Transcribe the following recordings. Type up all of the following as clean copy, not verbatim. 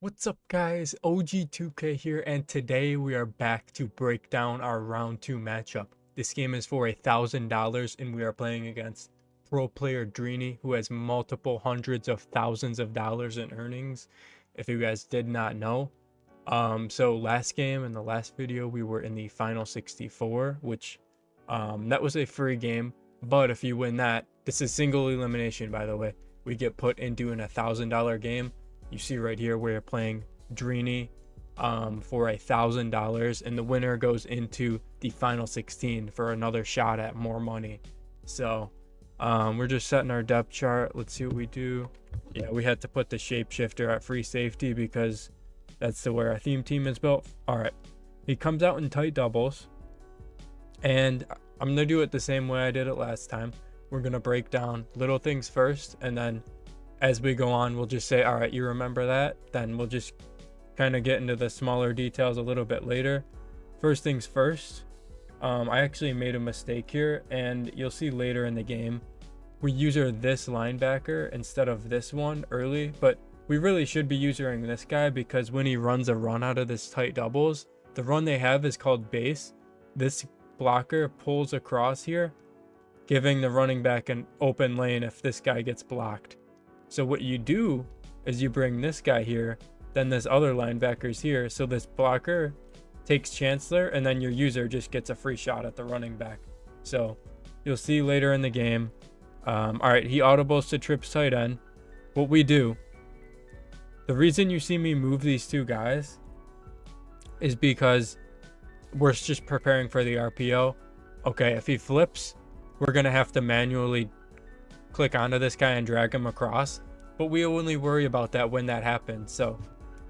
What's up guys, OG2K here, and today we are back to break down our round 2 matchup. This game is for $1,000 and we are playing against pro player DRINI, who has multiple hundreds of thousands of dollars in earnings, if you guys did not know. So last game, in the last video, we were in the final 64, which that was a free game, but if you win that, this is single elimination, by the way, we get put into an $1,000 game. You see right here we're playing DRINI for $1,000, and the winner goes into the final 16 for another shot at more money. So we're just setting our depth chart. Let's see what we do. Yeah, we had to put the shapeshifter at free safety because that's where our theme team is built. All right, he comes out in tight doubles, and I'm gonna do it the same way I did it last time. We're gonna break down little things first, and then as we go on, we'll just say, all right, you remember that? Then we'll just kind of get into the smaller details a little bit later. First things first, I actually made a mistake here, and you'll see later in the game, we user this linebacker instead of this one early, but we really should be using this guy because when he runs a run out of this tight doubles, the run they have is called base. This blocker pulls across here, giving the running back an open lane if this guy gets blocked. So what you do is you bring this guy here, then this other linebacker's here. So this blocker takes Chancellor, and then your user just gets a free shot at the running back. So you'll see later in the game. All right, he audibles to trips tight end. What we do, the reason you see me move these two guys is because we're just preparing for the RPO. Okay, if he flips, we're going to have to manually click onto this guy and drag him across, but we only worry about that when that happens. So,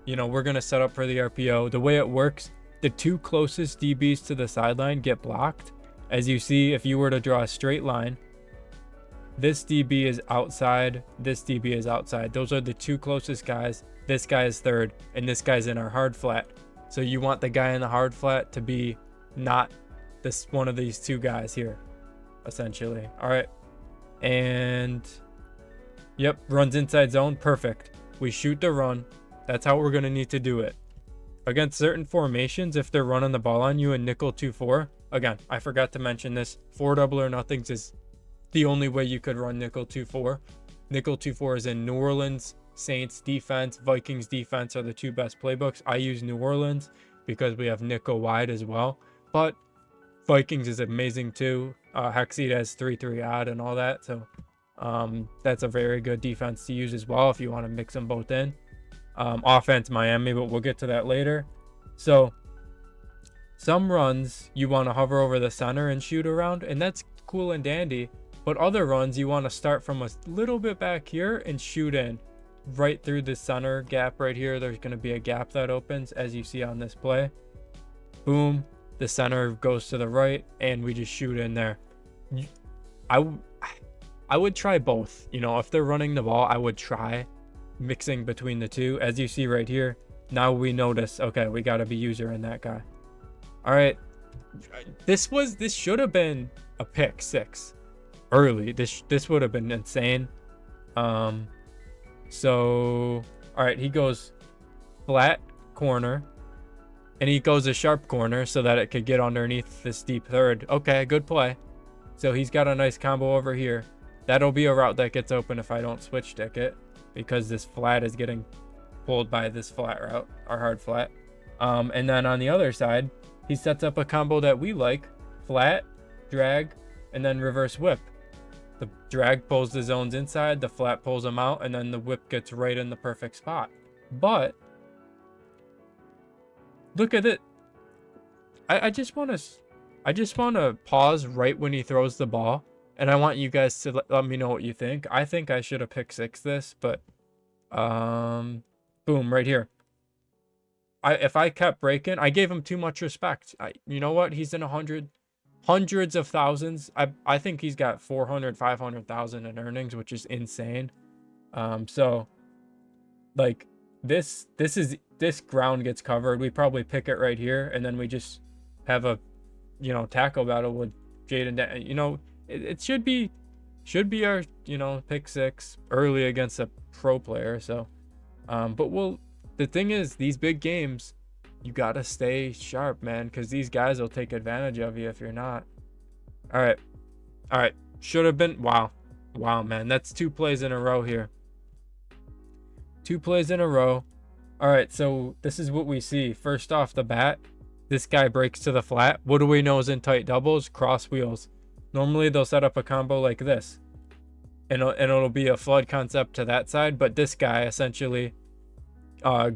you know, we're going to set up for the RPO. The way it works, the two closest DBs to the sideline get blocked. As you see, if you were to draw a straight line, this DB is outside, this DB is outside. Those are the two closest guys. This guy is third, and this guy's in our hard flat. So you want the guy in the hard flat to be not this one of these two guys here, essentially. All right. And yep, runs inside zone. Perfect. We shoot the run. That's how we're going to need to do it. Against certain formations, if they're running the ball on you in nickel 2-4, again, I forgot to mention this, 4 double or nothings is the only way you could run nickel 2-4. Nickel 2-4 is in New Orleans Saints defense, Vikings defense are the two best playbooks. I use New Orleans because we have nickel wide as well, but Vikings is amazing too. Hexseed has 3-3 odd and all that, so that's a very good defense to use as well if you want to mix them both in. Offense Miami, but we'll get to that later. So some runs you want to hover over the center and shoot around, and that's cool and dandy, but other runs you want to start from a little bit back here and shoot in right through the center gap right here. There's going to be a gap that opens, as you see on this play. Boom, the center goes to the right, and we just shoot in there. I would try both. You know, if they're running the ball, I would try mixing between the two. As you see right here, now we notice, okay, we got to be user in that guy. All right, this should have been a pick 6 early. This would have been insane. So all right, he goes flat corner, and he goes a sharp corner so that it could get underneath this deep third. Okay, good play. So he's got a nice combo over here. That'll be a route that gets open if I don't switch stick it, because this flat is getting pulled by this flat route, our hard flat. And then on the other side, he sets up a combo that we like: flat, drag, and then reverse whip. The drag pulls the zones inside, the flat pulls them out, and then the whip gets right in the perfect spot. But look at it. I just want to pause right when he throws the ball, and I want you guys to let me know what you think. I think I should have pick 6 this, but boom, right here. If I kept breaking, I gave him too much respect. You know what? He's in hundreds of thousands. I think he's got 400, 500,000 in earnings, which is insane. So like this ground gets covered. We probably pick it right here, and then we just have a, you know, tackle battle with Jaden. You know, it should be our, you know, pick 6 early against a pro player. So but we'll the thing is, these big games, you gotta stay sharp, man, because these guys will take advantage of you if you're not. All right. All right. Should have been. Wow. Wow, man. That's 2 plays in a row here. 2 plays in a row. All right. So this is what we see. First off the bat, this guy breaks to the flat. What do we know is in tight doubles? Cross wheels. Normally they'll set up a combo like this. And it'll be a flood concept to that side. But this guy essentially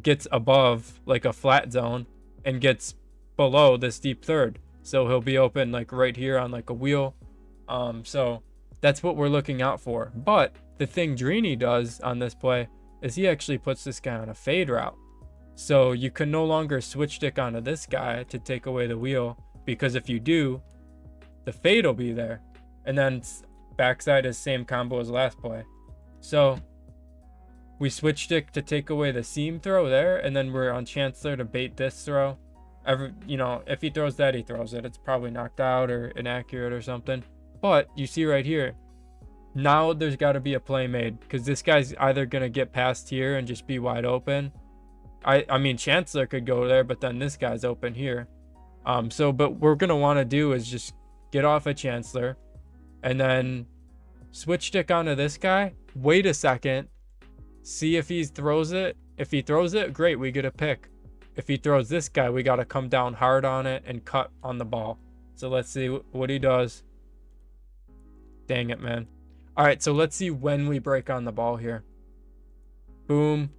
gets above like a flat zone and gets below this deep third. So he'll be open like right here on like a wheel. So that's what we're looking out for. But the thing DRINI does on this play is he actually puts this guy on a fade route. So you can no longer switch stick onto this guy to take away the wheel, because if you do, the fade will be there. And then backside is same combo as last play. So we switch stick to take away the seam throw there, and then we're on Chancellor to bait this throw. If he throws that, he throws it. It's probably knocked out or inaccurate or something. But you see right here, now there's got to be a play made, because this guy's either going to get past here and just be wide open. I mean, Chancellor could go there, but then this guy's open here. But what we're going to want to do is just get off a Chancellor and then switch stick onto this guy. Wait a second. See if he throws it. If he throws it, great, we get a pick. If he throws this guy, we got to come down hard on it and cut on the ball. So let's see what he does. Dang it, man. All right, so let's see when we break on the ball here. Boom.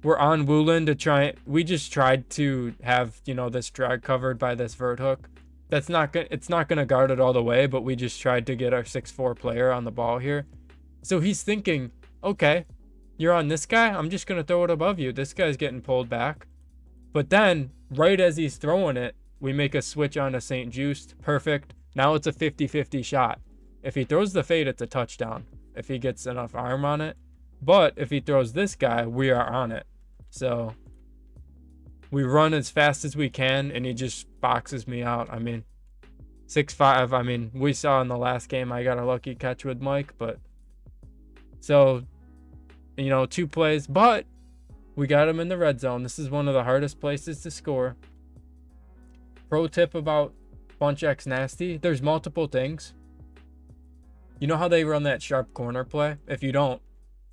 We're on Woolen to try. We just tried to have, this drag covered by this vert hook. That's not good. It's not going to guard it all the way, but we just tried to get our 6'4" player on the ball here. So he's thinking, okay, you're on this guy. I'm just going to throw it above you. This guy's getting pulled back. But then right as he's throwing it, we make a switch onto St. Just. Perfect. Now it's a 50-50 shot. If he throws the fade, it's a touchdown if he gets enough arm on it. But if he throws this guy, we are on it. So we run as fast as we can, and he just boxes me out. I mean, 6'5". I mean, we saw in the last game I got a lucky catch with Mike, but so 2 plays, but we got him in the red zone. This is one of the hardest places to score. Pro tip about Bunch X Nasty: there's multiple things. You know how they run that sharp corner play? If you don't,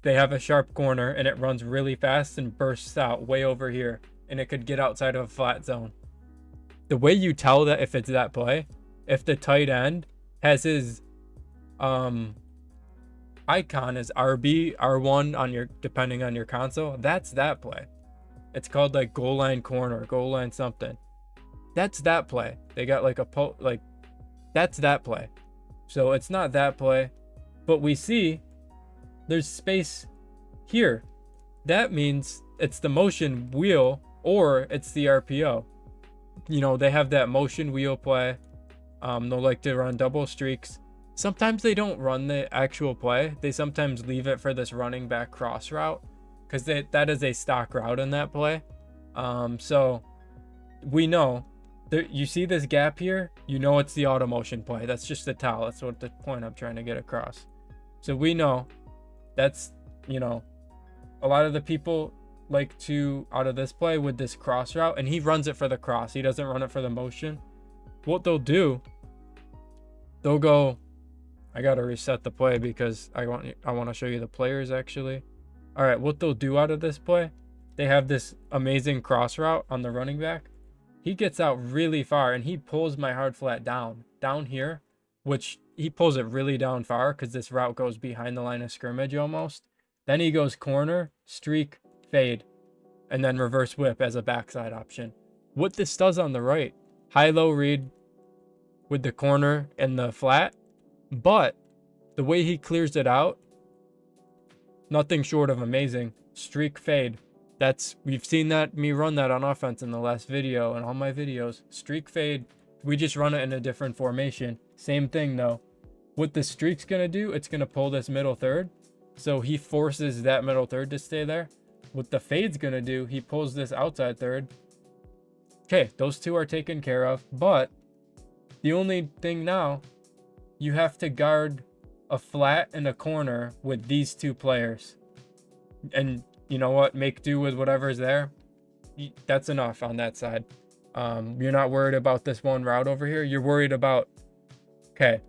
they have a sharp corner and it runs really fast and bursts out way over here, and it could get outside of a flat zone. The way you tell that if it's that play, if the tight end has his icon as RB, R1 on your, depending on your console, that's that play. It's called like goal line corner, goal line something. That's that play. They got like that's that play. So it's not that play, but we see there's space here. That means it's the motion wheel or it's the RPO. They have that motion wheel play. They'll like to run double streaks. Sometimes they don't run the actual play. They sometimes leave it for this running back cross route, because that is a stock route in that play. So we know that you see this gap here, it's the auto motion play. That's just the towel. That's what the point I'm trying to get across. So we know that's, a lot of the people like to out of this play with this cross route, and he runs it for the cross. He doesn't run it for the motion. What they'll do, they'll go, I got to reset the play because I want to show you the players actually. All right, what they'll do out of this play, they have this amazing cross route on the running back. He gets out really far and he pulls my hard flat down here, which he pulls it really down far because this route goes behind the line of scrimmage almost. Then he goes corner, streak, fade, and then reverse whip as a backside option. What this does on the right, high-low read with the corner and the flat, but the way he clears it out, nothing short of amazing. Streak, fade. We've seen me run that on offense in the last video and all my videos. Streak, fade. We just run it in a different formation. Same thing though. What the streak's gonna do, it's gonna pull this middle third. So he forces that middle third to stay there. What the fade's gonna do, he pulls this outside third. Okay, those two are taken care of, but the only thing now, you have to guard a flat and a corner with these two players. And you know what, make do with whatever's there. That's enough on that side. You're not worried about this one route over here. You're worried about, okay,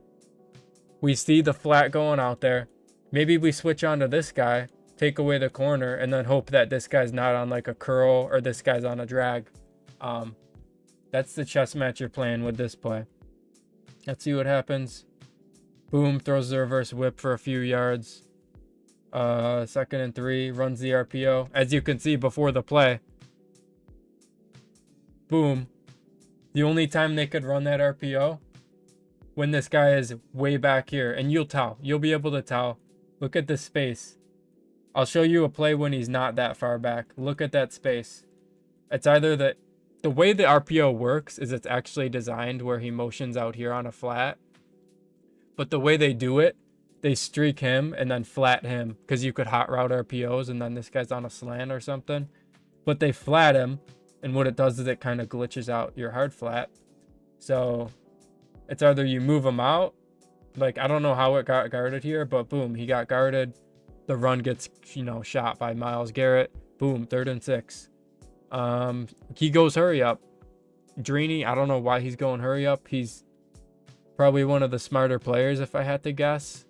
we see the flat going out there. Maybe we switch on to this guy, take away the corner, and then hope that this guy's not on like a curl or this guy's on a drag. That's the chess match you're playing with this play. Let's see what happens. Boom, throws the reverse whip for a few yards. 2nd and 3, runs the RPO. As you can see before the play, boom. The only time they could run that RPO, when this guy is way back here, and you'll be able to tell. Look at the space. I'll show you a play when he's not that far back. Look at that space. It's either the way the RPO works is it's actually designed where he motions out here on a flat, but the way they do it, they streak him and then flat him, because you could hot route RPOs and then this guy's on a slant or something, but they flat him, and what it does is it kind of glitches out your hard flat. So it's either you move him out, like I don't know how it got guarded here, but boom, he got guarded. The run gets, shot by Myles Garrett. Boom, 3rd and 6. He goes hurry up. DRINI, I don't know why he's going hurry up. He's probably one of the smarter players if I had to guess.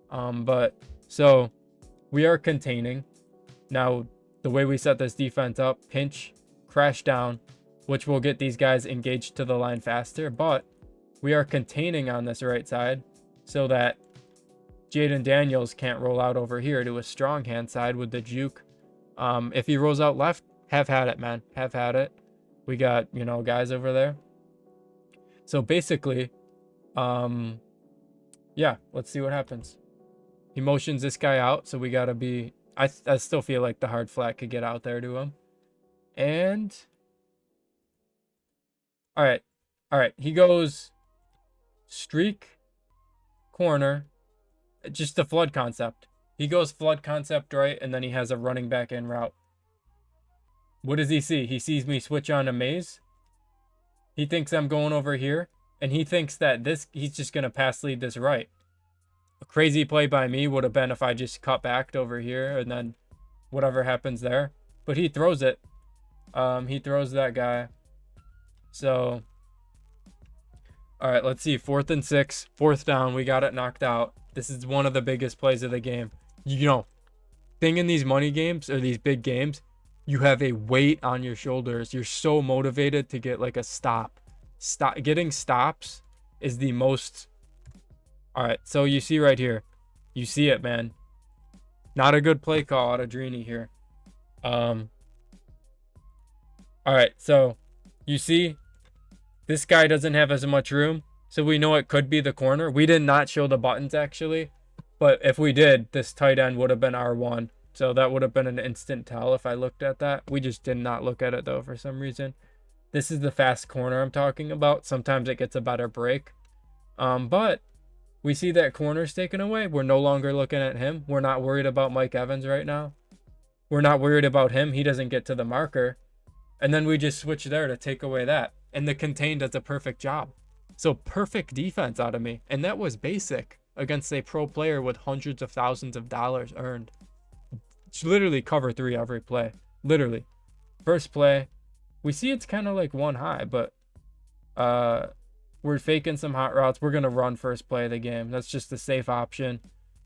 But so we are containing. Now, the way we set this defense up, pinch, crash down, which will get these guys engaged to the line faster, but we are containing on this right side so that Jaden Daniels can't roll out over here to a strong hand side with the juke. If he rolls out left, have had it, man. Have had it. We got, guys over there. So basically, yeah, let's see what happens. He motions this guy out, so we got to be... I still feel like the hard flat could get out there to him. And... All right. He goes streak, corner, just the flood concept. He goes flood concept right, and then he has a running back in route. What does he see? He sees me switch on to Maze. He thinks I'm going over here, and he thinks that he's just going to pass lead this right. A crazy play by me would have been if I just cut back over here and then whatever happens there. But he throws it. He throws that guy. So, all right, let's see. 4th and 6, 4th down. We got it knocked out. This is one of the biggest plays of the game. Thing in these money games or these big games, you have a weight on your shoulders. You're so motivated to get like a stop. Getting stops is the most... All right, so you see right here. You see it, man. Not a good play call out of DRINI here. All right, so you see this guy doesn't have as much room, so we know it could be the corner. We did not show the buttons actually, but if we did, this tight end would have been R1. So that would have been an instant tell if I looked at that. We just did not look at it though for some reason. This is the fast corner I'm talking about. Sometimes it gets a better break. But we see that corner's taken away. We're no longer looking at him. We're not worried about Mike Evans right now. We're not worried about him. He doesn't get to the marker. And then we just switch there to take away that. And the contain does a perfect job. So perfect defense out of me. And that was basic against a pro player with hundreds of thousands of dollars earned. It's literally cover 3 every play. Literally. First play. We see it's kind of like one high, but we're faking some hot routes. We're going to run first play of the game. That's just the safe option.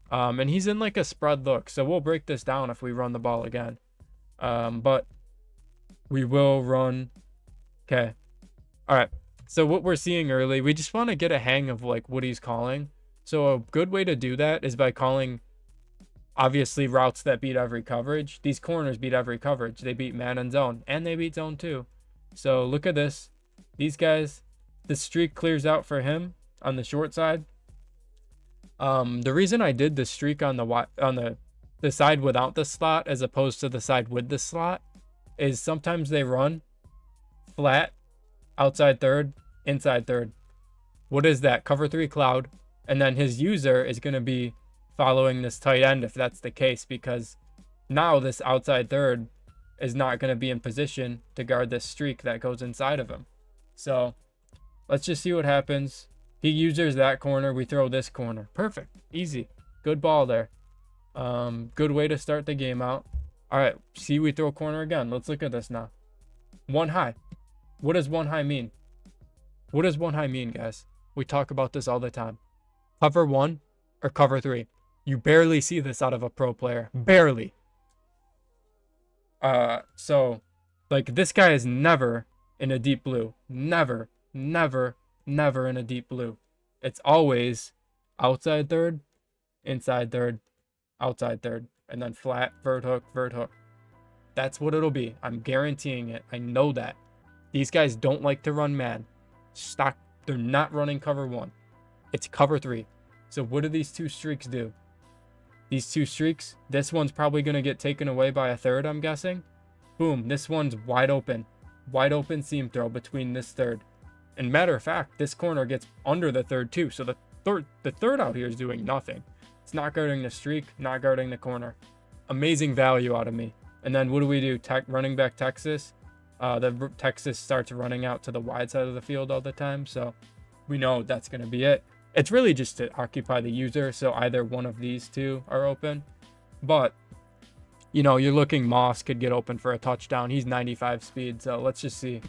And he's in like a spread look. So we'll break this down if we run the ball again. But we will run. Okay. All right. So what we're seeing early, we just want to get a hang of like what he's calling. So a good way to do that is by calling obviously routes that beat every coverage. These corners beat every coverage. They beat man and zone, and they beat zone too. So look at this. These guys, the streak clears out for him on the short side. The reason I did the streak on the side without the slot as opposed to the side with the slot is sometimes they run flat, outside third, inside third. What is that? Cover 3 cloud. And then his user is going to be following this tight end if that's the case, because now this outside third is not going to be in position to guard this streak that goes inside of him. So let's just see what happens. He uses that corner. We throw this corner. Perfect. Easy. Good ball there. Good way to start the game out. All right, see, we throw corner again. Let's look at this now. One high. What does one high mean? What does one high mean, guys? We talk about this all the time. Cover one or cover three. You barely see this out of a pro player. Barely. So, like, this guy is never in a deep blue. Never, never, never in a deep blue. It's always outside third, inside third, outside third, and then flat, vert hook, vert hook. That's what it'll be. I'm guaranteeing it. I know that. These guys don't like to run man. Stock, they're not running cover one. It's cover three. So what do these two streaks do? These two streaks, this one's probably going to get taken away by a third, I'm guessing. Boom, this one's wide open. Wide open seam throw between this third. And matter of fact, this corner gets under the third too. So the third out here is doing nothing. It's not guarding the streak, not guarding the corner. Amazing value out of me. And then what do we do? Running back Texas. The Texas starts running out to the wide side of the field all the time. So we know that's going to be it. It's really just to occupy the user. So either one of these two are open. But, you know, you're looking, Moss could get open for a touchdown. He's 95 speed. So let's just see.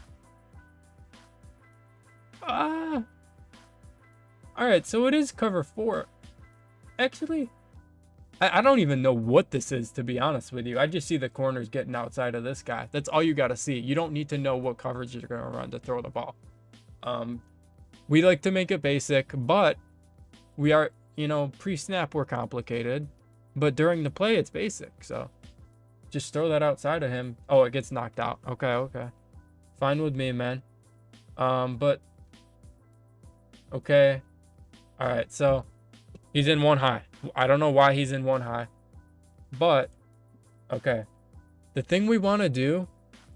All right. So it is cover four. Actually, I don't even know what this is, to be honest with you. I just see the corners getting outside of this guy. That's all you got to see. You don't need to know what coverage you're going to run to throw the ball. We like to make it basic, but we are, you know, pre-snap we're complicated, but during the play it's basic. So just throw that outside of him. Oh, it gets knocked out. Okay. Fine with me, man. But okay. All right. So he's in one high. I don't know why he's in one high, but okay. The thing we want to do,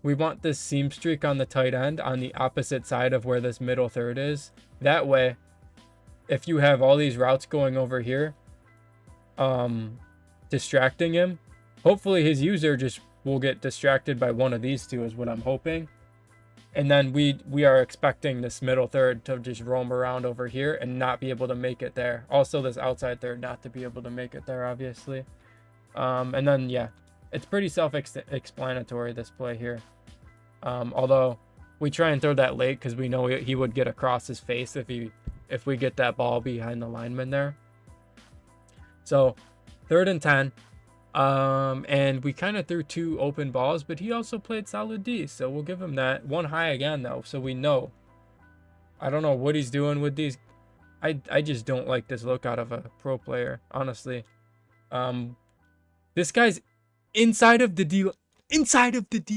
we want this seam streak on the tight end on the opposite side of where this middle third is. That way, if you have all these routes going over here, distracting him, hopefully his user just will get distracted by one of these two is what I'm hoping. And then we are expecting this middle third to just roam around over here and not be able to make it there. Also, this outside third not to be able to make it there, obviously. And then, yeah, it's pretty self-explanatory, this play here. Although we try and throw that late because we know he would get across his face if we get that ball behind the lineman there. So 3rd and 10. And we kind of threw 2 open balls, but he also played solid D, so we'll give him that. One high again, though, so we know. I don't know what he's doing with these. I just don't like this look out of a pro player, honestly. This guy's inside of the D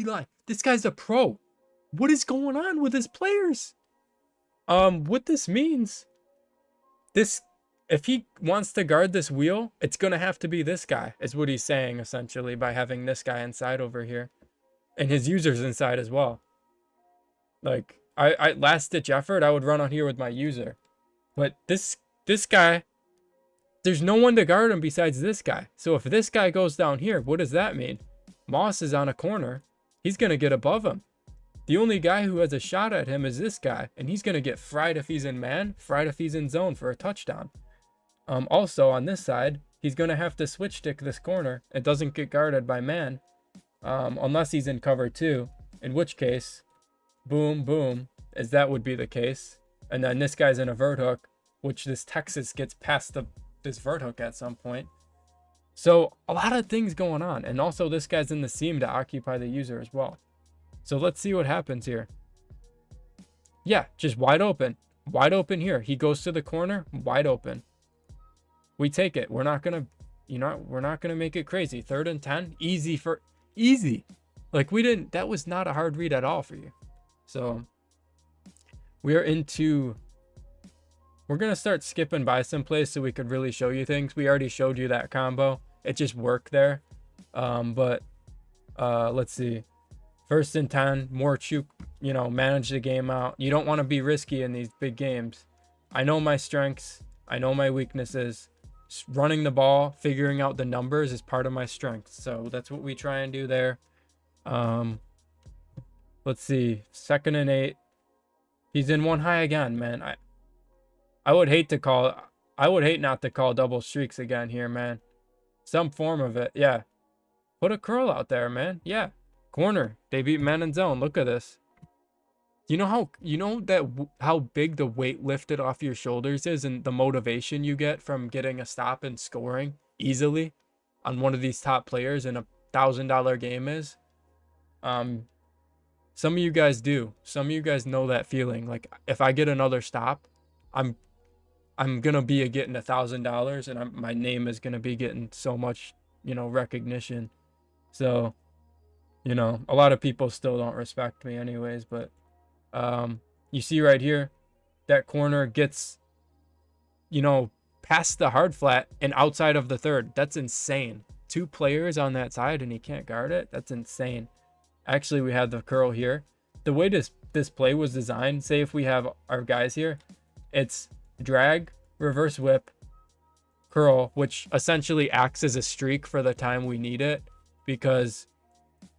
line. This guy's a pro. What is going on with his players? What this means, if he wants to guard this wheel, it's going to have to be this guy, is what he's saying, essentially, by having this guy inside over here. And his user's inside as well. Like, I last-ditch effort, I would run on here with my user. But this guy, there's no one to guard him besides this guy. So if this guy goes down here, what does that mean? Moss is on a corner. He's going to get above him. The only guy who has a shot at him is this guy. And he's going to get fried if he's in man, fried if he's in zone for a touchdown. Also, on this side, he's going to have to switch stick this corner. It doesn't get guarded by man, unless he's in cover 2, in which case, boom, boom, as that would be the case. And then this guy's in a vert hook, which this Texas gets past this vert hook at some point. So a lot of things going on. And also this guy's in the seam to occupy the user as well. So let's see what happens here. Yeah, just wide open. Wide open here. He goes to the corner, wide open. We take it. We're not gonna, we're not gonna make it crazy. 3rd and 10, easy. Like that was not a hard read at all for you. So we're gonna start skipping by some plays so we could really show you things. We already showed you that combo. It just worked there. But let's see. 1st and 10, more manage the game out. You don't want to be risky in these big games. I know my strengths. I know my weaknesses. Running the ball, figuring out the numbers is part of my strength. So that's what we try and do there. Let's see. 2nd and 8. He's in one high again, man. I would hate not to call double streaks again here, man. Some form of it. Yeah. Put a curl out there, man. Yeah. Corner. They beat man in zone. Look at this. You know how big the weight lifted off your shoulders is and the motivation you get from getting a stop and scoring easily on one of these top players in $1,000 game is? Some of you guys do. Some of you guys know that feeling. Like, if I get another stop, I'm gonna be getting $1,000, and my name is gonna be getting so much, recognition. So, a lot of people still don't respect me anyways, but you see right here, that corner gets, past the hard flat and outside of the third. That's insane. 2 players on that side and he can't guard it. That's insane. Actually, we had the curl here. The way this play was designed, say if we have our guys here, it's drag, reverse whip, curl, which essentially acts as a streak for the time we need it, because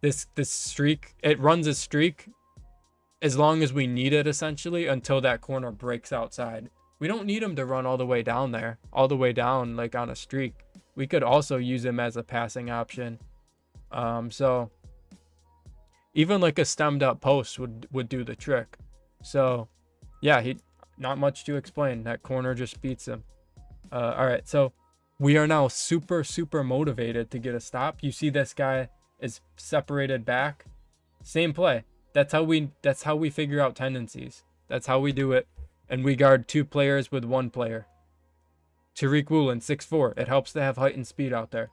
this streak, it runs a streak as long as we need it, essentially, until that corner breaks outside. We don't need him to run all the way down there, all the way down like on a streak. We could also use him as a passing option. So even like a stemmed up post would do the trick. So yeah, not much to explain. That corner just beats him. All right, so we are now super motivated to get a stop. You see this guy is separated back. Same play. That's how we figure out tendencies. That's how we do it. And we guard 2 players with 1 player. Tariq Woolen, 6'4". It helps to have height and speed out there.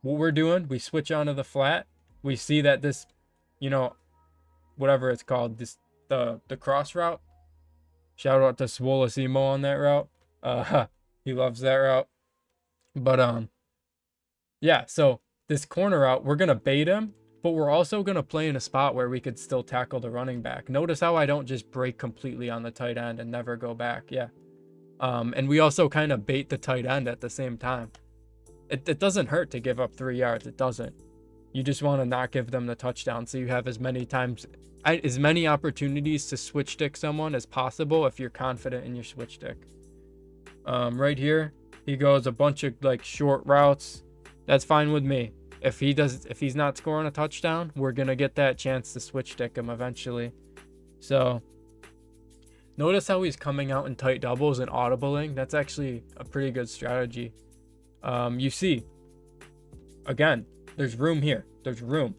What we're doing, we switch onto the flat. We see that this, whatever it's called, the cross route. Shout out to Swolesimo on that route. He loves that route. But yeah, so this corner route, we're gonna bait him, but we're also gonna play in a spot where we could still tackle the running back. Notice how I don't just break completely on the tight end and never go back. Yeah. And we also kind of bait the tight end at the same time. It doesn't hurt to give up 3 yards. It doesn't. You just want to not give them the touchdown, so you have as many opportunities to switch stick someone as possible if you're confident in your switch stick. Right here, he goes a bunch of like short routes. That's fine with me. If he's not scoring a touchdown, we're gonna get that chance to switch stick him eventually. So notice how he's coming out in tight doubles and audibling. That's actually a pretty good strategy. You see, again, there's room here. There's room.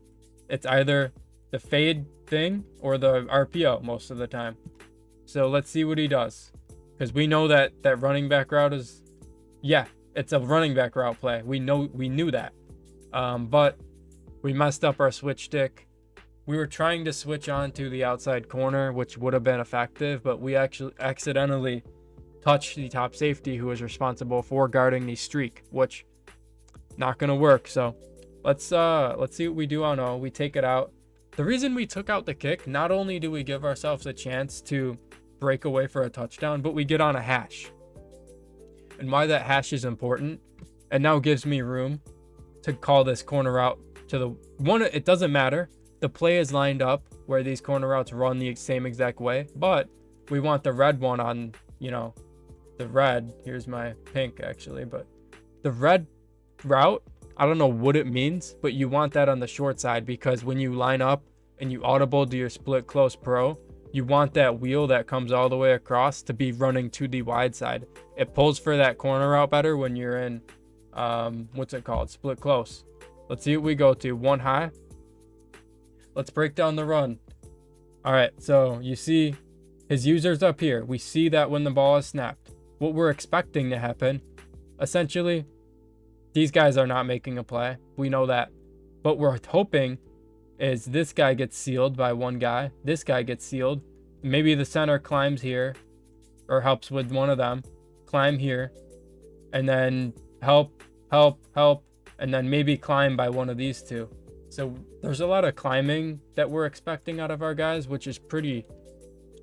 It's either the fade thing or the RPO most of the time. So let's see what he does. Because we know that running back route is, yeah, it's a running back route play. We knew that. But we messed up our switch stick. We were trying to switch on to the outside corner, which would have been effective, but we actually accidentally touched the top safety who was responsible for guarding the streak, which not gonna work. So let's see what we do on O. We take it out. The reason we took out the kick, not only do we give ourselves a chance to break away for a touchdown, but we get on a hash. And why that hash is important, and now gives me room to call this corner out to the one. It doesn't matter. The play is lined up where these corner routes run the same exact way, but we want the red one on, the red. Here's my pink actually, but the red route, I don't know what it means, but you want that on the short side, because when you line up and you audible to your split close pro, you want that wheel that comes all the way across to be running to the wide side. It pulls for that corner route better when you're in, what's it called? Split close. Let's see what we go to. 1 high. Let's break down the run. All right, so you see his users up here. We see that when the ball is snapped, what we're expecting to happen, essentially, these guys are not making a play. We know that. But we're hoping is this guy gets sealed by one guy. This guy gets sealed. Maybe the center climbs here or helps with one of them. Climb here. And then help. And then maybe climb by one of these two. So there's a lot of climbing that we're expecting out of our guys, which is pretty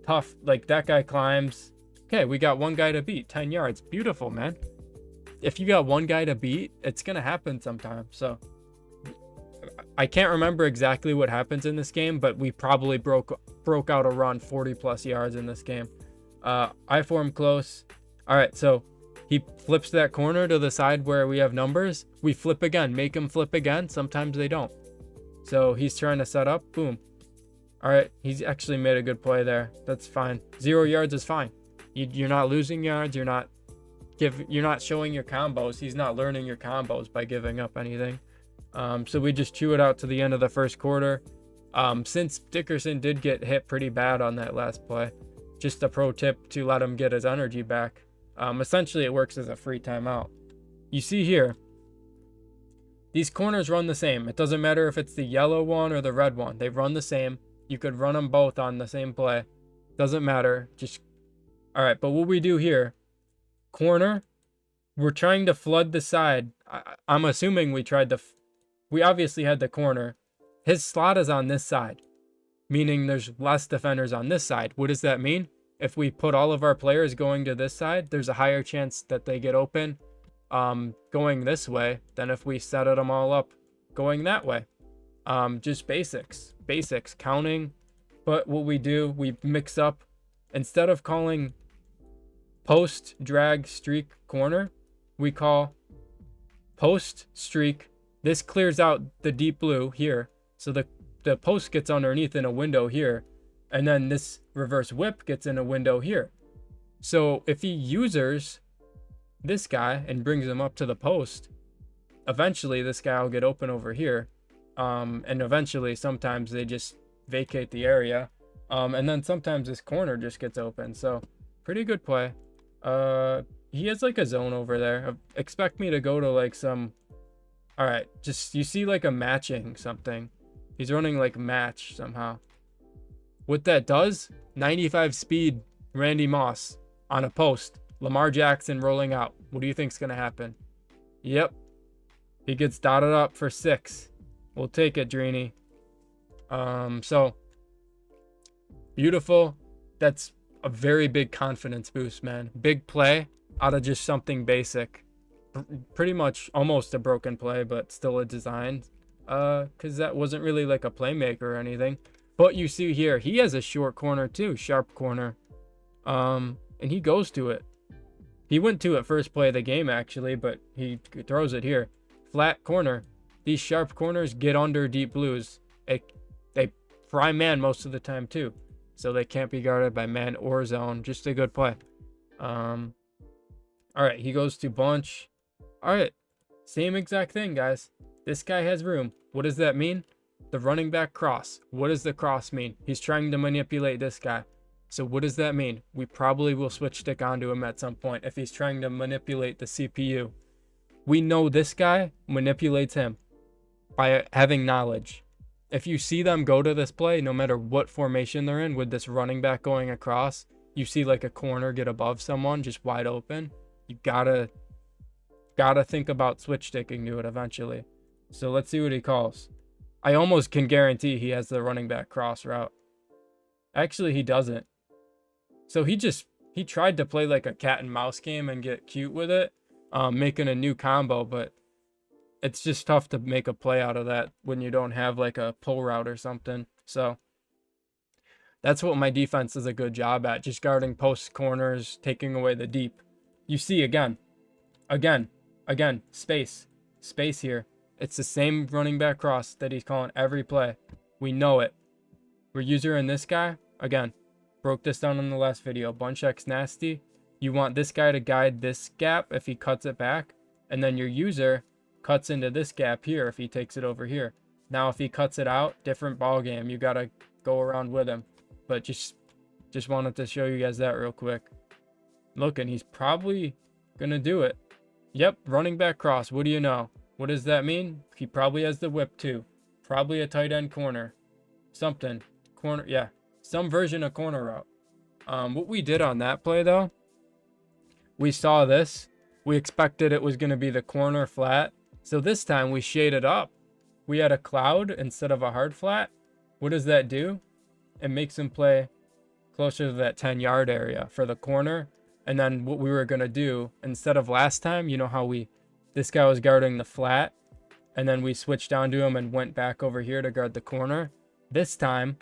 tough. Like that guy climbs. Okay, we got one guy to beat. 10 yards. Beautiful, man. If you got one guy to beat, it's going to happen sometime. So I can't remember exactly what happens in this game, but we probably broke out a run 40 plus yards in this game. I form close. All right, so He flips that corner to the side where we have numbers. We flip again, make him flip again. Sometimes they don't. So he's trying to set up. Boom. All right. He's actually made a good play there. That's fine. 0 yards is fine. You're not losing yards. You're not showing your combos. He's not learning your combos by giving up anything. So we just chew it out to the end of the first quarter. Since Dickerson did get hit pretty bad on that last play, just a pro tip to let him get his energy back. Essentially, it works as a free timeout. You see here, these corners run the same. It doesn't matter if it's the yellow one or the red one. They run the same. You could run them both on the same play. Doesn't matter. All right, but what we do here, corner, we're trying to flood the side. I'm assuming we obviously had the corner. His slot is on this side, meaning there's less defenders on this side. What does that mean? If we put all of our players going to this side, there's a higher chance that they get open going this way than if we set them all up going that way. Just basics, counting. But what we do, we mix up, instead of calling post, drag, streak, corner, we call post, streak. This clears out the deep blue here. So the post gets underneath in a window here. And then this reverse whip gets in a window here. So if he users this guy and brings him up to the post, eventually this guy will get open over here. And eventually sometimes they just vacate the area. And then sometimes this corner just gets open. So pretty good play. He has like a zone over there. Expect me to go to like some... All right, just you see like a matching something. He's running like match somehow. What that does, 95 speed Randy Moss on a post. Lamar Jackson rolling out. What do you think's going to happen? Yep. He gets dotted up for 6. We'll take it, DRINI. So beautiful. That's a very big confidence boost, man. Big play out of just something basic. Pretty much almost a broken play, but still a design. Because that wasn't really like a playmaker or anything. But you see here, he has a short corner too, sharp corner. And he goes to it. He went to it first play of the game actually, but he throws it here. Flat corner. These sharp corners get under deep blues. They fry man most of the time too. So they can't be guarded by man or zone. Just a good play. All right, he goes to bunch. All right, same exact thing, guys. This guy has room. What does that mean? The running back cross. What does the cross mean? He's trying to manipulate this guy. So what does that mean? We probably will switch stick onto him at some point if he's trying to manipulate the CPU. We know this guy manipulates him by having knowledge. If you see them go to this play, no matter what formation they're in, with this running back going across, you see like a corner get above someone just wide open. You gotta think about switch sticking to it eventually. So let's see what he calls. I almost can guarantee he has the running back cross route. Actually, he doesn't. So he tried to play like a cat and mouse game and get cute with it, making a new combo, but it's just tough to make a play out of that when you don't have like a pull route or something. So that's what my defense does a good job at, just guarding post corners, taking away the deep. You see again, space here. It's the same running back cross that he's calling every play. We know it. We're using this guy. Again, broke this down in the last video. Bunch X nasty. You want this guy to guide this gap if he cuts it back. And then your user cuts into this gap here if he takes it over here. Now, if he cuts it out, different ball game. You got to go around with him. But just wanted to show you guys that real quick. Look, and he's probably going to do it. Yep, running back cross. What do you know? What does that mean? He probably has the whip too. Probably a tight end corner. Something. Corner, yeah. Some version of corner route. What we did on that play though, we saw this. We expected it was going to be the corner flat. So this time we shaded up. We had a cloud instead of a hard flat. What does that do? It makes him play closer to that 10-yard area for the corner. And then what we were going to do, instead of last time, you know how this guy was guarding the flat, and then we switched down to him and went back over here to guard the corner. This time,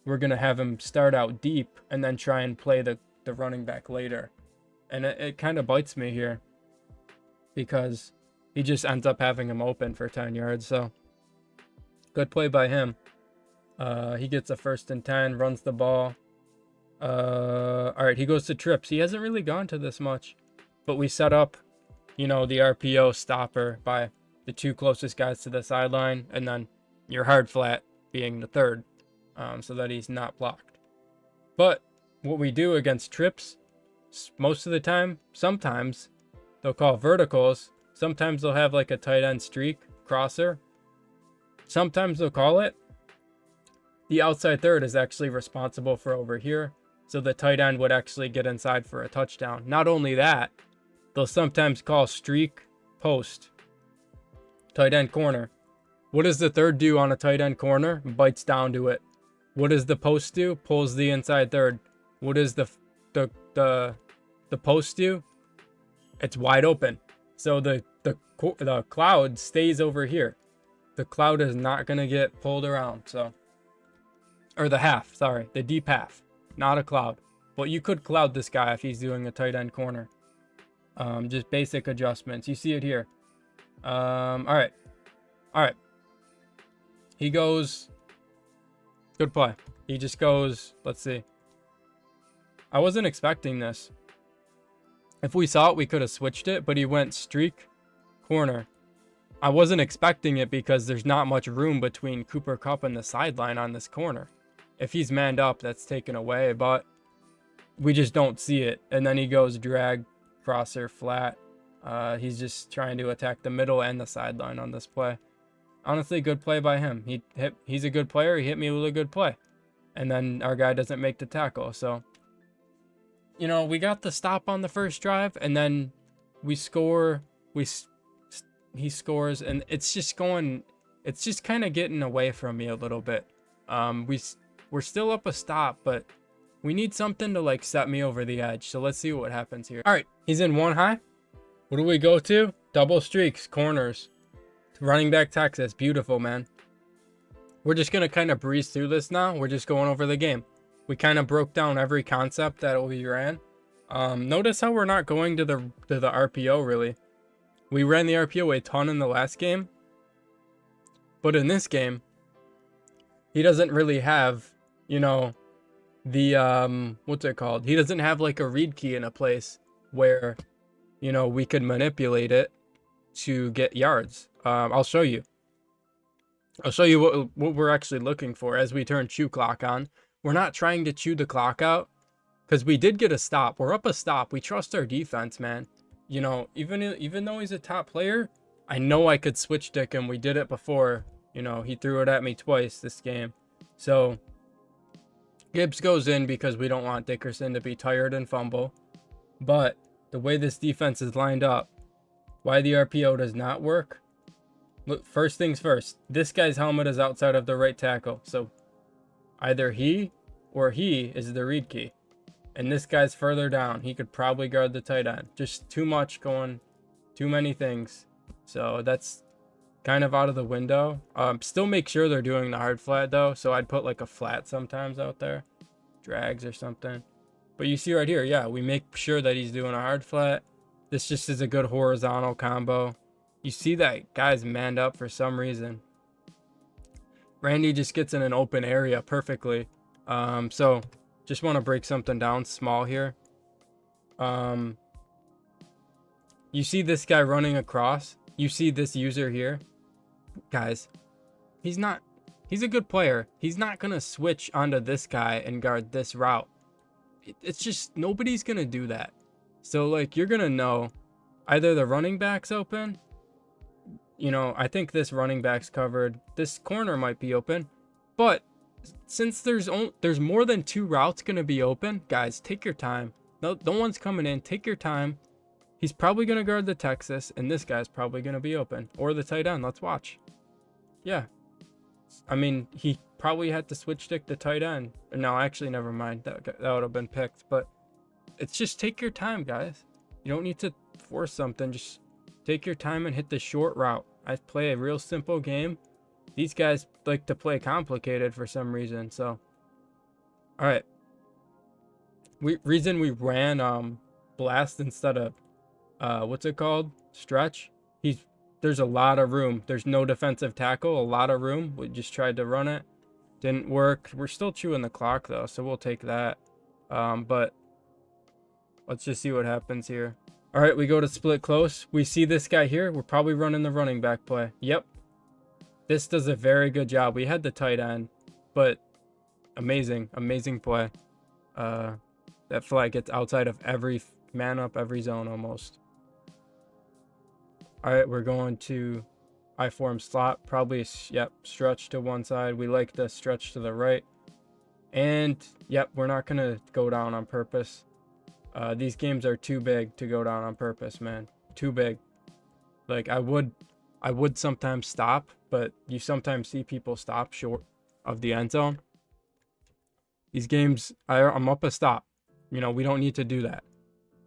we're going to have him start out deep and then try and play the running back later. And it kind of bites me here. because he just ends up having him open for 10 yards. So good play by him. He gets a 1st and 10, runs the ball. All right, he goes to trips. He hasn't really gone to this much, but we set up, the RPO stopper by the 2 closest guys to the sideline, and then your hard flat being the 3rd, so that he's not blocked. But what we do against trips, most of the time, sometimes they'll call verticals. Sometimes they'll have like a tight end streak crosser. Sometimes they'll call it. The outside 3rd is actually responsible for over here. So the tight end would actually get inside for a touchdown. Not only that, they'll sometimes call streak post. Tight end corner. What does the 3rd do on a tight end corner? Bites down to it. What does the post do? Pulls the inside 3rd. What does the post do? It's wide open. So the cloud stays over here. The cloud is not going to get pulled around. So, or the half, sorry, the deep half, not a cloud. But you could cloud this guy if he's doing a tight end corner. Just basic adjustments. You see it here. All right. He goes. Good play. He just goes. Let's see. I wasn't expecting this. If we saw it, we could have switched it, but he went streak corner. I wasn't expecting it because there's not much room between Cooper Kupp and the sideline on this corner. If he's manned up, that's taken away, but we just don't see it. And then he goes drag, crosser, flat. He's just trying to attack the middle and the sideline on this play. Honestly, good play by him. He's a good player. He hit me with a good play. And then our guy doesn't make the tackle. So, we got the stop on the first drive, and then we score. He scores, and it's just kind of getting away from me a little bit. We're still up a stop, but we need something to like set me over the edge. So let's see what happens here. All right, he's in 1 high. What do we go to? Double streaks, corners, running back Texas. Beautiful, man. We're just gonna kind of breeze through this now. We're just going over the game. We kind of broke down every concept that we ran. Notice how we're not going to the RPO really. We ran the RPO a ton in the last game, but in this game, he doesn't really have, the, what's it called? He doesn't have like a read key in a place where, we could manipulate it to get yards. I'll show you. I'll show you what we're actually looking for as we turn chew clock on. We're not trying to chew the clock out because we did get a stop. We're up a stop. We trust our defense, man. Even though he's a top player, I know I could switch stick him. We did it before. He threw it at me twice this game. So Gibbs goes in because we don't want Dickerson to be tired and fumble. But the way this defense is lined up, why the RPO does not work. Look, first things first, this guy's helmet is outside of the right tackle. So either he or he is the read key. And this guy's further down. He could probably guard the tight end. Just too much going, too many things. So that's kind of out of the window. Still make sure they're doing the hard flat though. So I'd put like a flat sometimes out there. Drags or something. But you see right here, yeah, we make sure that he's doing a hard flat. This just is a good horizontal combo. You see that guy's manned up for some reason. Randy just gets in an open area perfectly. So just want to break something down small here. You see this guy running across. You see this user here. Guys, he's a good player. He's not going to switch onto this guy and guard this route. It's just nobody's going to do that. So like you're going to know either the running back's open. I think this running back's covered. This corner might be open. But since there's more than 2 routes going to be open, guys, take your time. No one's coming in. Take your time. He's probably going to guard the Texas, and this guy's probably going to be open. Or the tight end. Let's watch. Yeah. I mean, he probably had to switch stick to tight end. No, actually, never mind. That would have been picked. But it's just take your time, guys. You don't need to force something. Just take your time and hit the short route. I play a real simple game. These guys like to play complicated for some reason. So, all right. Reason we ran blast instead of what's it called? stretch. There's a lot of room. There's no defensive tackle, a lot of room. We just tried to run it. Didn't work. We're still chewing the clock though, so we'll take that. But let's just see what happens here. All right, we go to split close. We see this guy here. We're probably running the running back play. Yep. This does a very good job. We had the tight end, but amazing play. That flag gets outside of every man up, every zone almost. All right, we're going to I-form slot, probably, yep, stretch to one side. We like the stretch to the right. And, yep, we're not going to go down on purpose. These games are too big to go down on purpose, man. Too big. Like, I would sometimes stop, but you sometimes see people stop short of the end zone. These games, I'm up a stop. You know, we don't need to do that.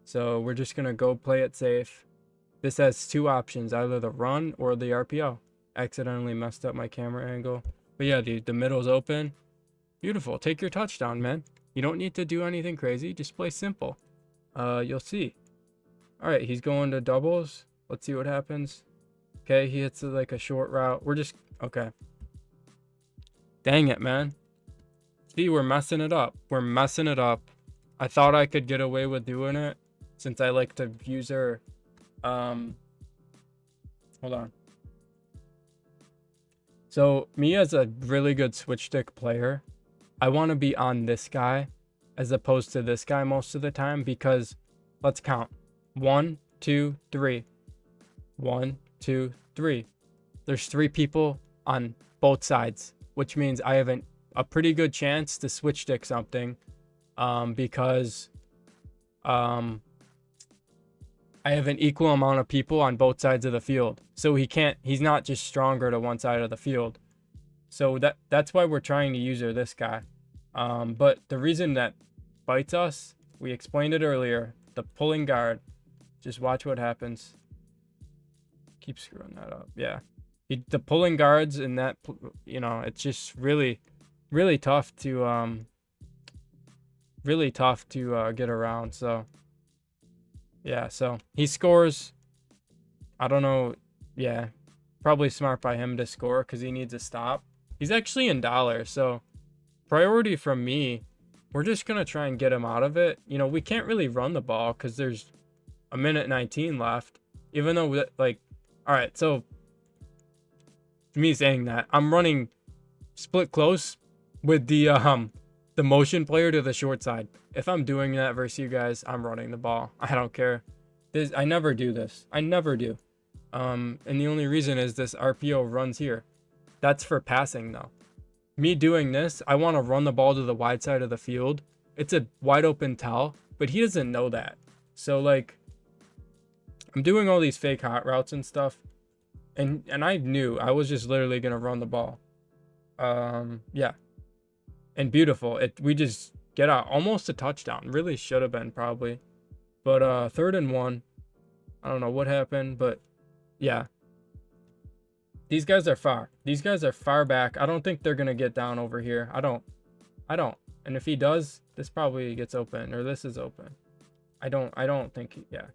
So we're just going to go play it safe. This has two options, either the run or the RPO. Accidentally messed up my camera angle. But yeah, dude, the middle's open. Beautiful. Take your touchdown, man. You don't need to do anything crazy. Just play simple. You'll see. All right, he's going to doubles. Let's see what happens. Okay, he hits like a short route. We're just, okay. Dang it, man. See, we're messing it up. We're messing it up. I thought I could get away with doing it since I like to use her. Hold on. So me as a really good switch stick player, I want to be on this guy as opposed to this guy most of the time because let's count. 1, 2, 3. 1, 2, 3. There's 3 people on both sides, which means I have a pretty good chance to switch stick something because I have an equal amount of people on both sides of the field. So he's not just stronger to one side of the field. So that's why we're trying to use this guy. But the reason that bites us, we explained it earlier, the pulling guard. Just watch what happens. Keep screwing that up. Yeah. The pulling guards and that, you know, it's just really tough to, get around. So yeah, so he scores. I don't know. Yeah, probably smart by him to score because he needs a stop. He's actually in dollars, so priority from me, we're just going to try and get him out of it. You know, we can't really run the ball because there's a minute 19 left, even though, like, all right, so me saying that, I'm running split close with the motion player to the short side. If I'm doing that versus you guys, I'm running the ball. I don't care. I never do this. I never do. And the only reason is this RPO runs here. That's for passing though. Me doing this, I want to run the ball to the wide side of the field. It's a wide open tell, but he doesn't know that. So like, I'm doing all these fake hot routes and stuff. And I knew I was just literally going to run the ball. Yeah. And beautiful. We just get out almost a touchdown. Really should have been probably. But 3rd and 1. I don't know what happened, but yeah. These guys are far. These guys are far back. I don't think they're going to get down over here. I don't. And if he does, this probably gets open, or this is open. I don't think, yeah.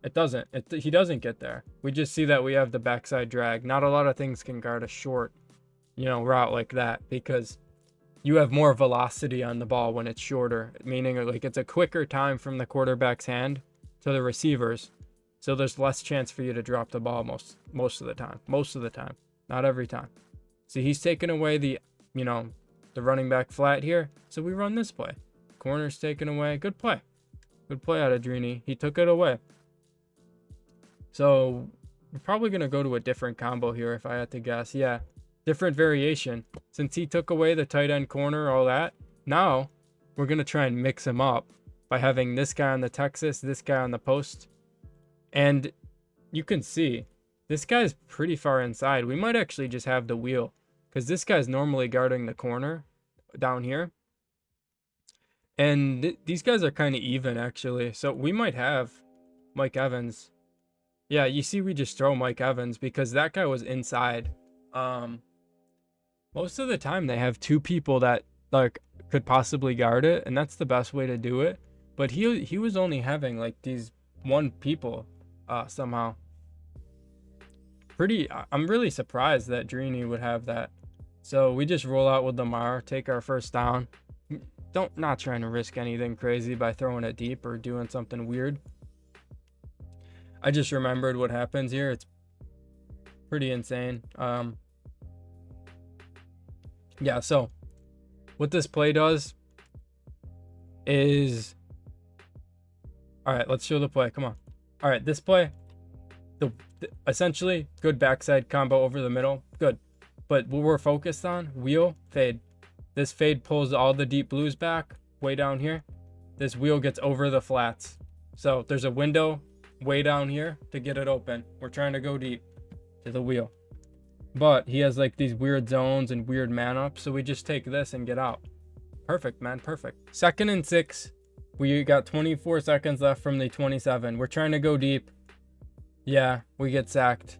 It doesn't. He doesn't get there. We just see that we have the backside drag. Not a lot of things can guard a short, route like that because you have more velocity on the ball when it's shorter, meaning like it's a quicker time from the quarterback's hand to the receivers. So there's less chance for you to drop the ball most of the time. Most of the time. Not every time. So he's taking away the running back flat here. So we run this play. Corner's taken away. Good play. Good play out of DRINI. He took it away. So we're probably going to go to a different combo here if I had to guess. Yeah, different variation. Since he took away the tight end corner, all that, now we're going to try and mix him up by having this guy on the Texas, this guy on the post. And you can see this guy's pretty far inside. We might actually just have the wheel because this guy's normally guarding the corner down here. And these guys are kind of even actually. So we might have Mike Evans. Yeah, you see we just throw Mike Evans because that guy was inside. Most of the time they have 2 people that like could possibly guard it, and that's the best way to do it. But he was only having like these 1 people somehow. I'm really surprised that DRINI would have that. So we just roll out with Lamar, take our first down. Not trying to risk anything crazy by throwing it deep or doing something weird. I just remembered what happens here. It's pretty insane. Yeah, so what this play does is, all right, let's show the play. Come on. All right, this play, essentially good backside combo over the middle. Good. But what we're focused on, wheel, fade. This fade pulls all the deep blues back way down here. This wheel gets over the flats. So there's a window way down here to get it open. We're trying to go deep to the wheel. But he has like these weird zones and weird man ups. So we just take this and get out. Perfect, man. Perfect. 2nd and 6. We got 24 seconds left from the 27. We're trying to go deep. Yeah, we get sacked.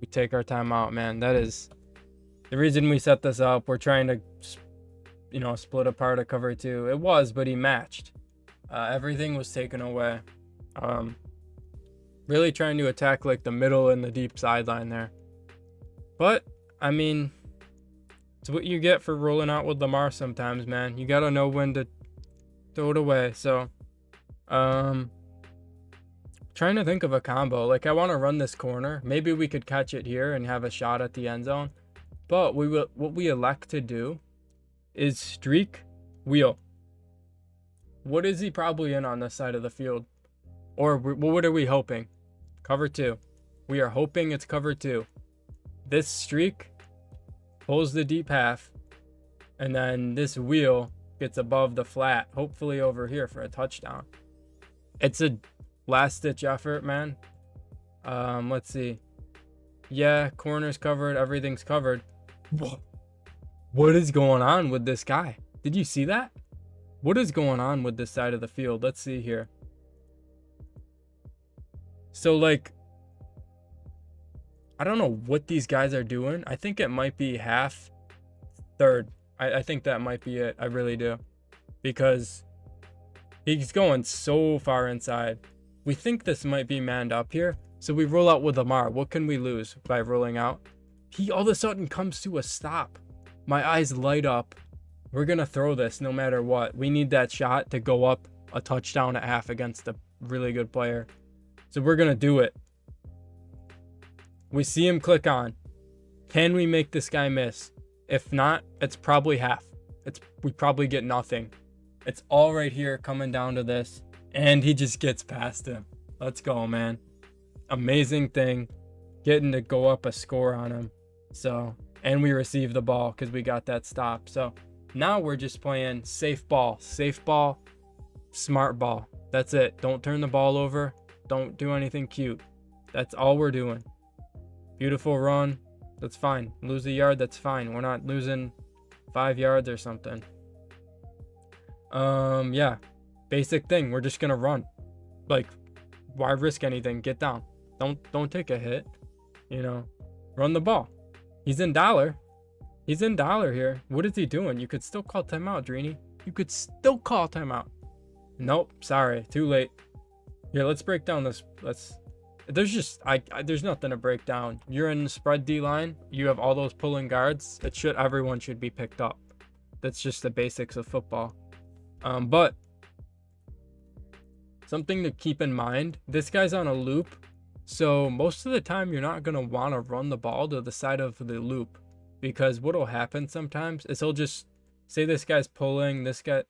We take our time out, man. That is the reason we set this up. We're trying to, split apart a cover 2. It was, but he matched. Everything was taken away. Really trying to attack like the middle and the deep sideline there. But, I mean, it's what you get for rolling out with Lamar sometimes, man. You got to know when to throw it away. So, trying to think of a combo. Like, I want to run this corner. Maybe we could catch it here and have a shot at the end zone. But what we elect to do is streak, wheel. What is he probably in on this side of the field? Or what are we hoping? Cover 2. We are hoping it's cover 2. This streak pulls the deep half, and then this wheel gets above the flat, hopefully over here for a touchdown. It's a last-ditch effort, man. Let's see. Yeah, corner's covered, everything's covered. What is going on with this guy? Did you see that? What is going on with this side of the field? Let's see here. So, like, I don't know what these guys are doing. I think it might be half, third. I think that might be it. I really do. Because he's going so far inside. We think this might be manned up here. So we roll out with Lamar. What can we lose by rolling out? He all of a sudden comes to a stop. My eyes light up. We're going to throw this no matter what. We need that shot to go up a touchdown at half against a really good player. So we're going to do it. We see him click on. Can we make this guy miss? If not, it's probably half. We probably get nothing. It's all right here coming down to this. And he just gets past him. Let's go, man. Amazing thing. Getting to go up a score on him. So, and we receive the ball because we got that stop. So now we're just playing safe ball, smart ball. That's it. Don't turn the ball over. Don't do anything cute. That's all we're doing. Beautiful run. That's fine. Lose a yard. That's fine. We're not losing 5 yards or something. Yeah. Basic thing. We're just going to run. Like, why risk anything? Get down. Don't take a hit. Run the ball. He's in dollar. He's in dollar here. What is he doing? You could still call timeout, DRINI. You could still call timeout. Nope. Sorry. Too late. Here, let's break down this. There's nothing to break down. You're in the spread D line. You have all those pulling guards. Everyone should be picked up. That's just the basics of football. But something to keep in mind, this guy's on a loop. So most of the time you're not going to want to run the ball to the side of the loop, because what'll happen sometimes is he'll just say this guy's pulling, this guy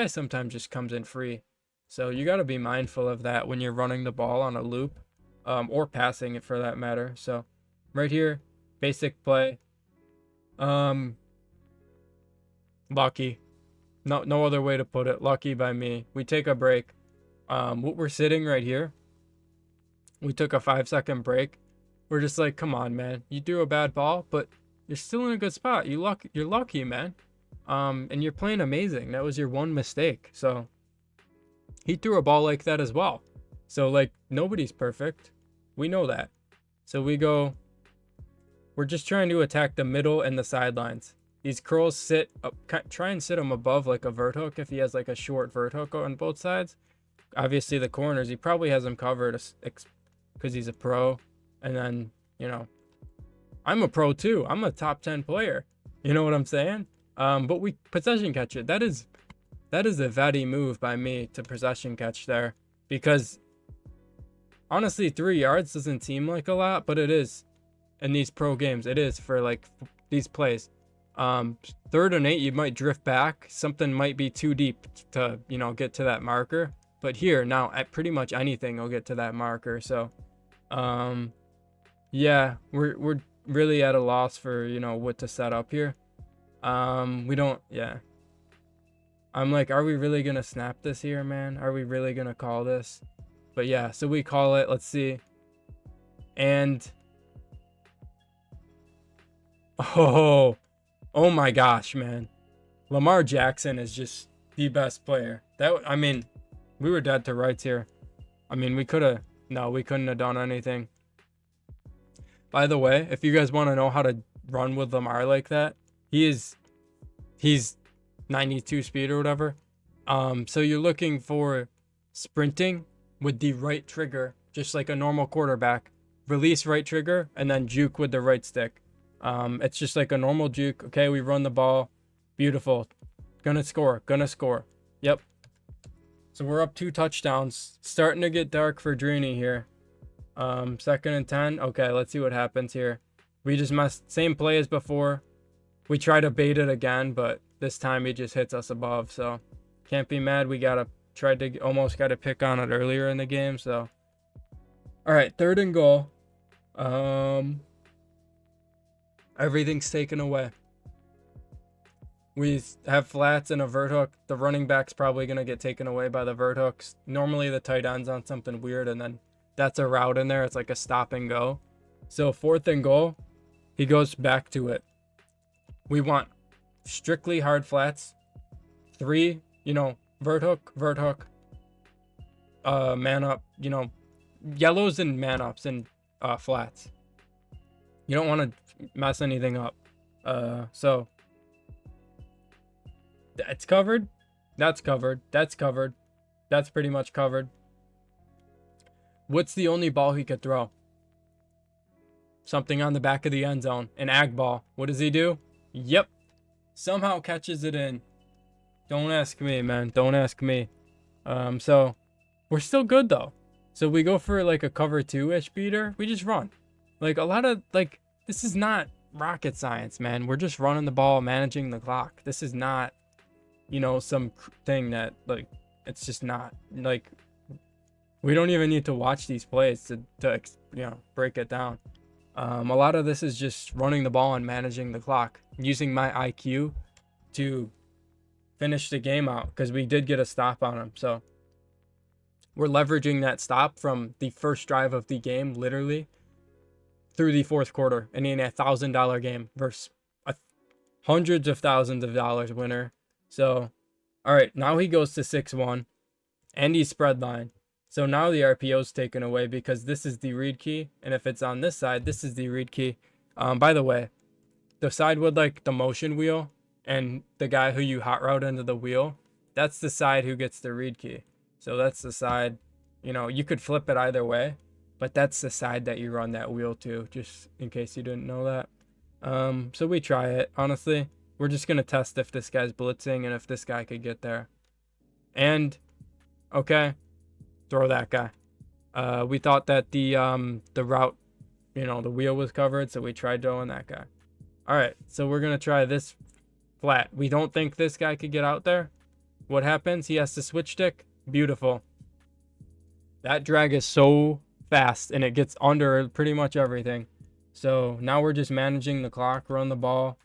sometimes just comes in free. So you got to be mindful of that when you're running the ball on a loop, or passing it for that matter. So right here, basic play. Lucky. No other way to put it. Lucky by me. We take a break. What we're sitting right here, we took a 5-second break. We're just like, come on, man. You threw a bad ball, but you're still in a good spot. You're lucky, man. And you're playing amazing. That was your one mistake. So he threw a ball like that as well. So, like, nobody's perfect. We know that. So we're just trying to attack the middle and the sidelines. These curls sit up, try and sit him above like a vert hook if he has like a short vert hook on both sides. Obviously the corners, he probably has them covered because he's a pro. And then you know, I'm a pro too. I'm a top 10 player. You know what I'm saying? But we possession catch it. That is a vetty move by me to possession catch there, because honestly, 3 yards doesn't seem like a lot, but it is in these pro games. It is for like these plays. 3rd and 8, you might drift back. Something might be too deep to, you know, get to that marker. But here now, at pretty much anything will get to that marker. So, yeah, we're really at a loss for, you know, what to set up here. We don't, yeah. I'm like, are we really gonna snap this here, man? Are we really gonna call this? But yeah, so we call it. Let's see. And oh my gosh, man. Lamar Jackson is just the best player. I mean, we were dead to rights here. I mean, we couldn't have done anything. By the way, if you guys want to know how to run with Lamar like that, he's 92 speed or whatever. So you're looking for sprinting with the right trigger, just like a normal quarterback. Release right trigger and then juke with the right stick. It's just like a normal juke. Okay, we run the ball. Beautiful. Gonna score. Yep. So we're up 2 touchdowns. Starting to get dark for DRINI here. 2nd and 10. Okay, let's see what happens here. We just messed. Same play as before. We try to bait it again, but this time he just hits us above. So can't be mad. We almost got to pick on it earlier in the game. So all right, 3rd and goal. Everything's taken away. We have flats and a vert hook. The running back's probably going to get taken away by the vert hooks. Normally the tight end's on something weird, and then that's a route in there. It's like a stop and go. So 4th and goal, he goes back to it. We want strictly hard flats. 3, you know, vert hook, man up, you know, yellows and man ups and flats. You don't want to mess anything up. So that's covered. That's pretty much covered. What's the only ball he could throw? Something on the back of the end zone. An ag ball. What does he do? Yep. Somehow catches it in. Don't ask me, man. Don't ask me. So we're still good though. So we go for like a cover 2-ish beater. We just run. Like a lot of like, this is not rocket science, man. We're just running the ball, managing the clock. This is not, you know, some thing that like, it's just not like, we don't even need to watch these plays to you know, break it down. A lot of this is just running the ball and managing the clock, using my IQ to finish the game out, because we did get a stop on him. So we're leveraging that stop from the first drive of the game, literally through the 4th quarter, and in a $1,000 game versus a hundreds of thousands of dollars winner. So, all right, now he goes to 6-1 and he's spread line. So now the RPO is taken away because this is the read key. And if it's on this side, this is the read key. By the way, the side with like the motion wheel and the guy who you hot route into the wheel, that's the side who gets the read key. So that's the side, you know, you could flip it either way, but that's the side that you run that wheel to, just in case you didn't know that. So we try it. Honestly, we're just going to test if this guy's blitzing and if this guy could get there. And, okay. Throw that guy. We thought that the route, you know, the wheel was covered, so we tried throwing that guy. All right, so we're gonna try this flat. We don't think this guy could get out there. What happens? He has to switch stick. Beautiful. That drag is so fast, and it gets under pretty much everything. So now we're just managing the clock, run the ball,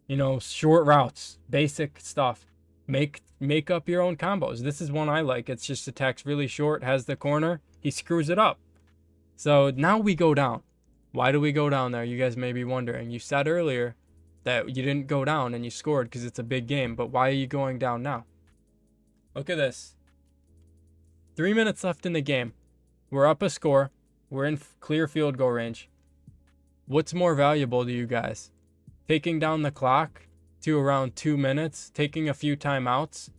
you know, short routes, basic stuff. Make up your own combos. This is one I like. It's just attacks really short, has the corner. He screws it up. So now we go down. Why do we go down there? You guys may be wondering. You said earlier that you didn't go down and you scored because it's a big game. But why are you going down now? Look at this. 3 minutes left in the game. We're up a score. We're in clear field goal range. What's more valuable to you guys? Taking down the clock to around 2 minutes, taking a few timeouts,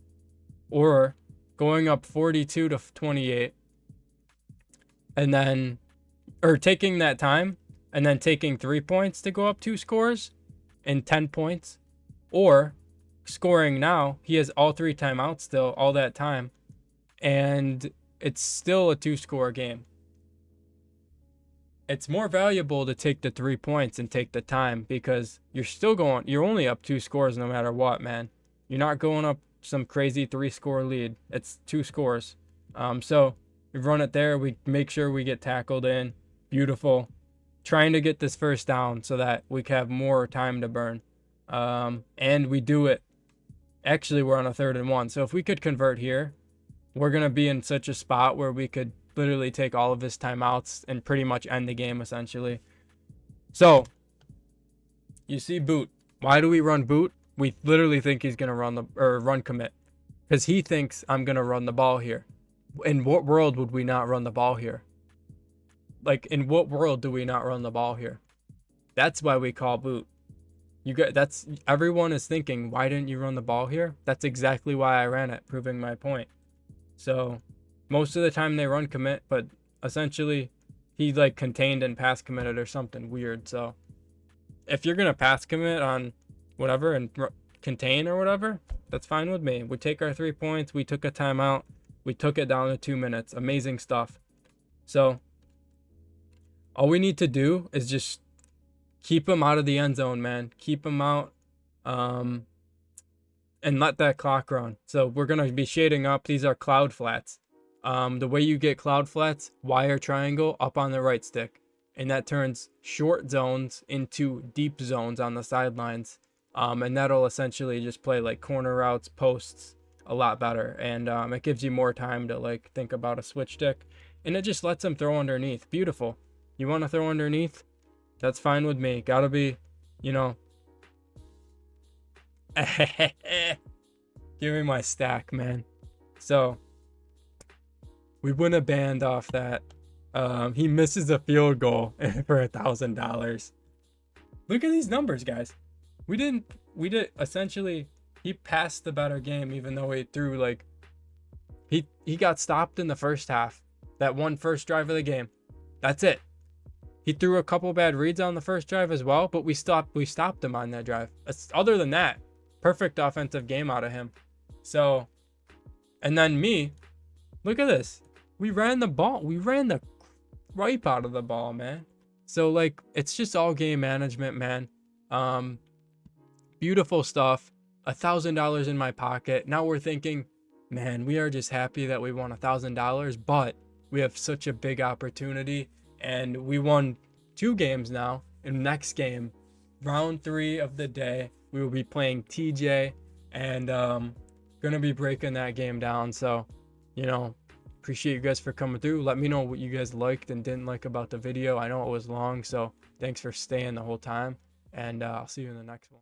or going up 42-28 and then, or taking that time and then taking 3 points to go up 2 scores and 10 points, or scoring now. He has all 3 timeouts still, all that time, and it's still a 2-score game. It's more valuable to take the 3 points and take the time, because you're only up 2 scores no matter what, man. You're not going up some crazy 3-score lead. It's 2 scores. So we run it there. We make sure we get tackled in. Beautiful. Trying to get this first down so that we can have more time to burn. And we do it. Actually, we're on a 3rd and 1. So if we could convert here, we're going to be in such a spot where we could literally take all of his timeouts and pretty much end the game, essentially. So you see boot. Why do we run boot? We literally think he's going to run commit, because he thinks I'm going to run the ball here. In what world would we not run the ball here? Like, in what world do we not run the ball here? That's why we call boot. Everyone is thinking, why didn't you run the ball here? That's exactly why I ran it, proving my point. So most of the time they run commit, but essentially he like contained and pass committed or something weird. So if you're going to pass commit on whatever and contain or whatever, that's fine with me. We take our 3 points. We took a timeout. We took it down to 2 minutes. Amazing stuff. So all we need to do is just keep him out of the end zone, man. Keep him out, and let that clock run. So we're going to be shading up. These are cloud flats. The way you get cloud flats, wire triangle up on the right stick. And that turns short zones into deep zones on the sidelines. And that'll essentially just play like corner routes, posts a lot better. And it gives you more time to like think about a switch stick. And it just lets them throw underneath. Beautiful. You want to throw underneath? That's fine with me. Gotta be, you know. Give me my stack, man. So we win a band off that. He misses a field goal for $1,000. Look at these numbers, guys. We did essentially, he passed the better game, even though he threw like, he got stopped in the first half. That one first drive of the game. That's it. He threw a couple bad reads on the first drive as well, but we stopped him on that drive. Other than that, perfect offensive game out of him. So, and then me, look at this. We ran the ball. We ran the ripe out of the ball, man. So like, it's just all game management, man. Beautiful stuff. $1,000 in my pocket. Now we're thinking, man, we are just happy that we won $1,000, but we have such a big opportunity. And we won 2 games now. In next game, round 3 of the day, we will be playing TJ, and gonna be breaking that game down. So, you know, appreciate you guys for coming through. Let me know what you guys liked and didn't like about the video. I know it was long, so thanks for staying the whole time, and I'll see you in the next one.